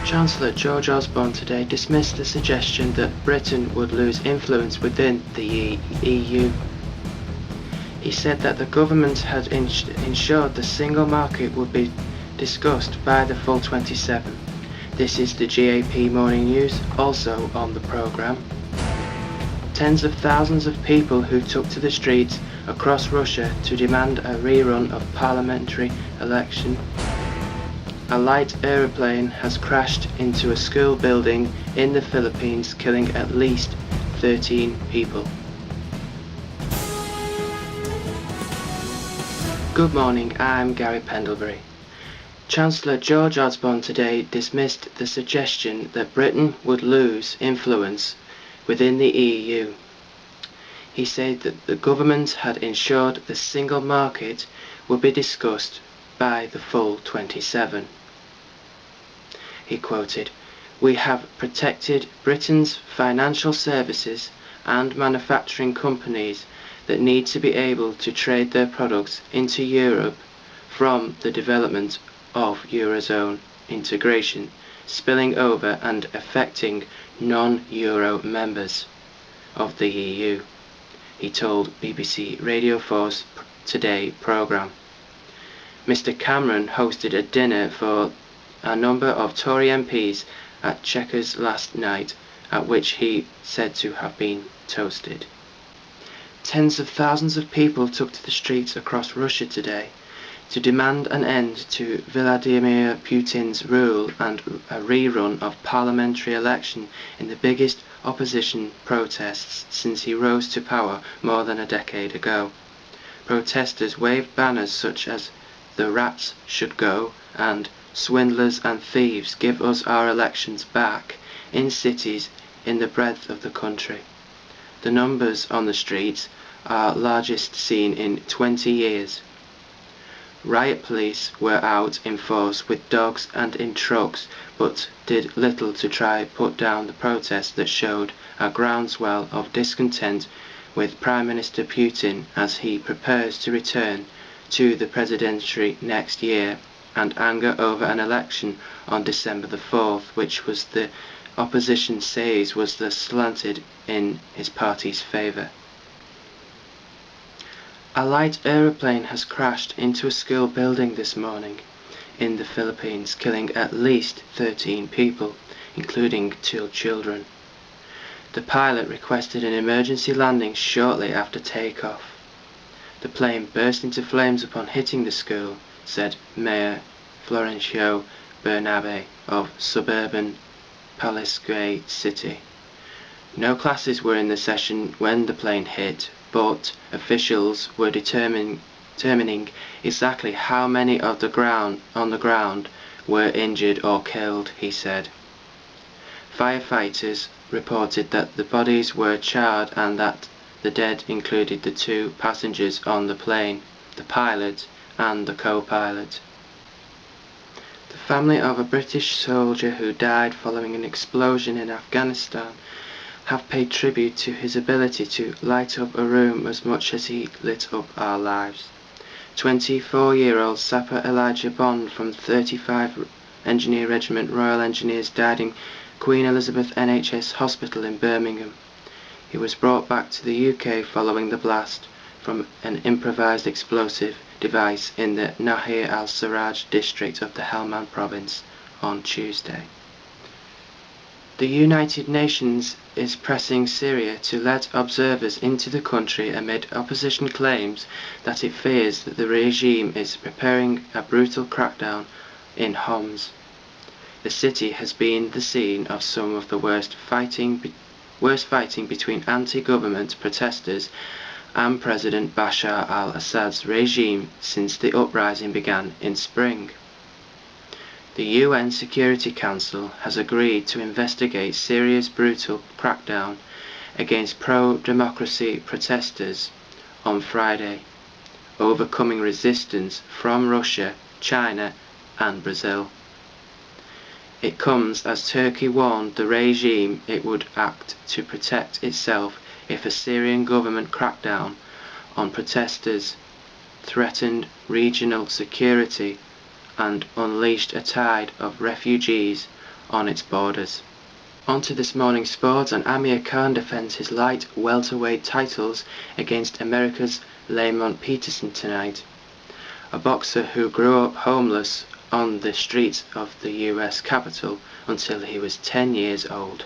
Chancellor George Osborne today dismissed the suggestion that Britain would lose influence within the EU. He said that the government had ensured the single market would be discussed by the full 27. This is the GAP Morning News, also on the programme. Tens of thousands of people who took to the streets across Russia to demand a rerun of parliamentary election. A light aeroplane has crashed into a school building in the Philippines, killing at least 13 people. Good morning, I'm Gary Pendlebury. Chancellor George Osborne today dismissed the suggestion that Britain would lose influence within the EU. He said that the government had ensured the single market would be discussed by the full 27. He quoted, "We have protected Britain's financial services and manufacturing companies that need to be able to trade their products into Europe from the development of Eurozone integration spilling over and affecting non-Euro members of the EU," he told BBC Radio 4's Today programme. Mr Cameron hosted a dinner for a number of Tory MPs at Chequers last night, at which he said to have been toasted. Tens of thousands of people took to the streets across Russia today to demand an end to Vladimir Putin's rule and a rerun of parliamentary election in the biggest opposition protests since he rose to power more than a decade ago. Protesters waved banners such as "The rats should go" and "Swindlers and thieves, give us our elections back" in cities in the breadth of the country. The numbers on the streets are largest seen in 20 years. Riot police were out in force with dogs and in trucks, but did little to try put down the protests that showed a groundswell of discontent with Prime Minister Putin as he prepares to return to the presidency next year, and anger over an election on December the 4th, which was the opposition says was slanted in his party's favour. A light aeroplane has crashed into a school building this morning in the Philippines, killing at least 13 people, including 2 children. The pilot requested an emergency landing shortly after takeoff. The plane burst into flames upon hitting the school, said Mayor Florencio Bernabe of suburban Palisque City. No classes were in the session when the plane hit, but officials were determining exactly how many on the ground were injured or killed, he said. Firefighters reported that the bodies were charred and that the dead included the 2 passengers on the plane, the pilot and the co-pilot. The family of a British soldier who died following an explosion in Afghanistan have paid tribute to his ability to light up a room as much as he lit up our lives. 24-year-old Sapper Elijah Bond from 35 Engineer Regiment Royal Engineers died in Queen Elizabeth NHS Hospital in Birmingham. He was brought back to the UK following the blast from an improvised explosive device in the Nahir al-Sarraj district of the Helmand province on Tuesday. The United Nations is pressing Syria to let observers into the country amid opposition claims that it fears that the regime is preparing a brutal crackdown in Homs. The city has been the scene of some of the worst fighting between anti-government protesters and President Bashar al-Assad's regime since the uprising began in spring. The UN Security Council has agreed to investigate Syria's brutal crackdown against pro-democracy protesters on Friday, overcoming resistance from Russia, China and Brazil. It comes as Turkey warned the regime it would act to protect itself if a Syrian government crackdown on protesters threatened regional security and unleashed a tide of refugees on its borders. On to this morning's sports, and Amir Khan defends his light welterweight titles against America's Lamont Peterson tonight. A boxer who grew up homeless on the streets of the US capital until he was 10 years old.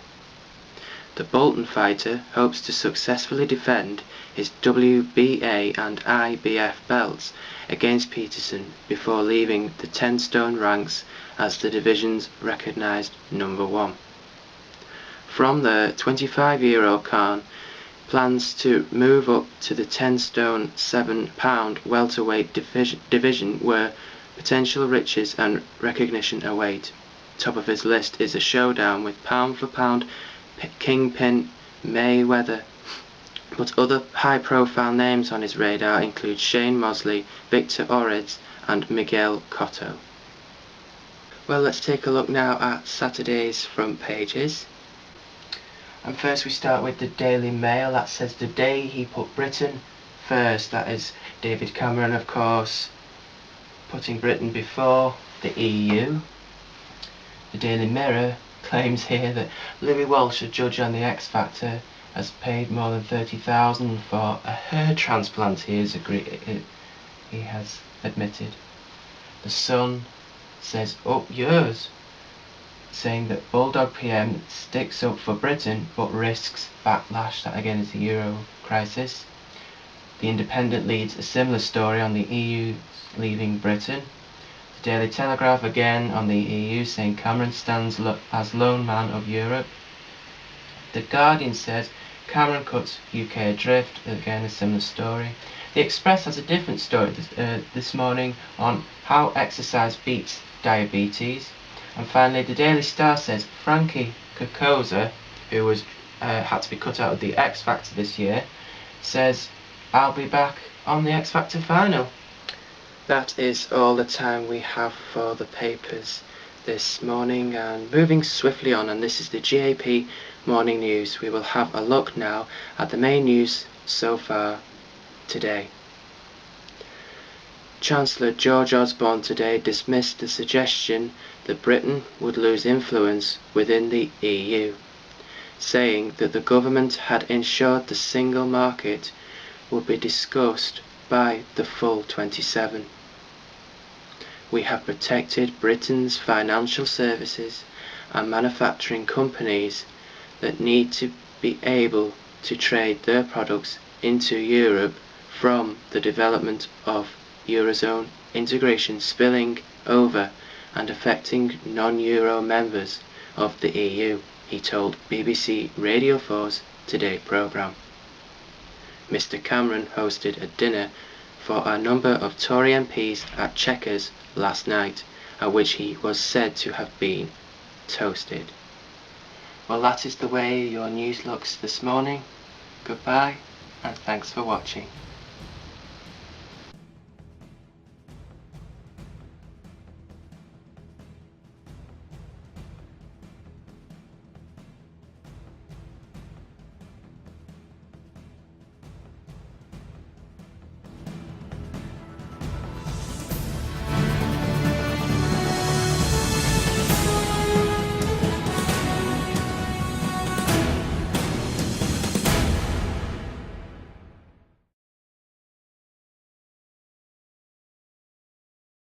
The Bolton fighter hopes to successfully defend his WBA and IBF belts against Peterson before leaving the 10-stone ranks as the division's recognised number one. From there, 25-year-old Khan plans to move up to the 10-stone 7-pound welterweight division where potential riches and recognition await. Top of his list is a showdown with pound-for-pound kingpin Mayweather, but other high-profile names on his radar include Shane Mosley, Victor Ortiz and Miguel Cotto. Well, let's take a look now at Saturday's front pages. And first we start with the Daily Mail. That says the day he put Britain first. That is David Cameron, of course, putting Britain before the EU. The Daily Mirror claims here that Louis Walsh, a judge on the X Factor, has paid more than $30,000 for a hair transplant. He has admitted. The Sun says up yours, saying that Bulldog PM sticks up for Britain but risks backlash. That again is the Euro crisis. The Independent leads a similar story on the EU leaving Britain. The Daily Telegraph again on the EU, saying Cameron stands as lone man of Europe. The Guardian says Cameron cuts UK adrift. Again a similar story. The Express has a different story this morning on how exercise beats diabetes. And finally, the Daily Star says Frankie Kokoza, who was had to be cut out of the X Factor this year, says I'll be back on the X Factor final. That is all the time we have for the papers this morning, and moving swiftly on, and this is the GAP Morning News. We will have a look now at the main news so far today. Chancellor George Osborne today dismissed the suggestion that Britain would lose influence within the EU, saying that the government had ensured the single market would be discussed by the full 27. We have protected Britain's financial services and manufacturing companies that need to be able to trade their products into Europe from the development of Eurozone integration spilling over and affecting non-Euro members of the EU, he told BBC Radio 4's Today programme. Mr Cameron hosted a dinner for a number of Tory MPs at Chequers last night, at which he was said to have been toasted. Well, that is the way your news looks this morning. Goodbye, and thanks for watching.